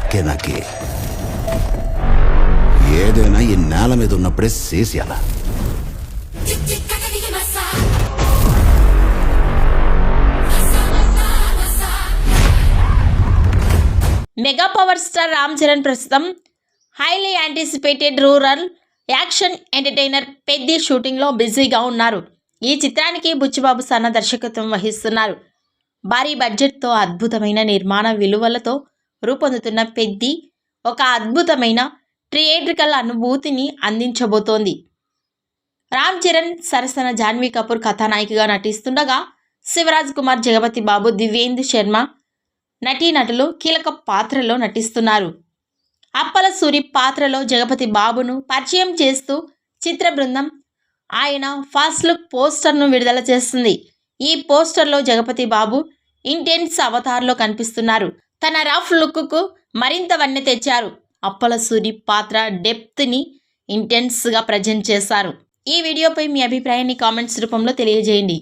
లక్కే నాకి. ఏదైనా ఈ నేల మీద ఉన్నప్పుడే చేసేయాల. Mega power star Ram Charan ప్రస్తుతం highly anticipated rural action entertainer Peddi షూటింగ్లో బిజీగా ఉన్నారు. ఈ చిత్రానికి బుచ్చిబాబు సన్న దర్శకత్వం వహిస్తున్నారు. భారీ బడ్జెట్తో అద్భుతమైన నిర్మాణ విలువలతో రూపొందుతున్న పెద్ది ఒక అద్భుతమైన థియేట్రికల్ అనుభూతిని అందించబోతోంది. రామ్ చరణ్ సరసన జాన్వీ కపూర్ కథానాయికగా నటిస్తుండగా శివరాజ్ కుమార్, జగపతి బాబు, దివ్యేందు శర్మ నటీనటులు కీలక పాత్రలో నటిస్తున్నారు. అప్పల సూరి పాత్రలో జగపతి బాబును పరిచయం చేస్తూ చిత్ర బృందం ఆయన ఫస్ట్ లుక్ పోస్టర్ను విడుదల చేస్తుంది. ఈ పోస్టర్లో జగపతి బాబు ఇంటెన్స్ అవతార్లో కనిపిస్తున్నారు. తన రఫ్ లుక్కు మరింత వన్నె తెచ్చారు. అప్పల సూరి పాత్ర డెప్త్ని ఇంటెన్స్గా ప్రజెంట్ చేశారు. ఈ వీడియోపై మీ అభిప్రాయాన్ని కామెంట్స్ రూపంలో తెలియజేయండి.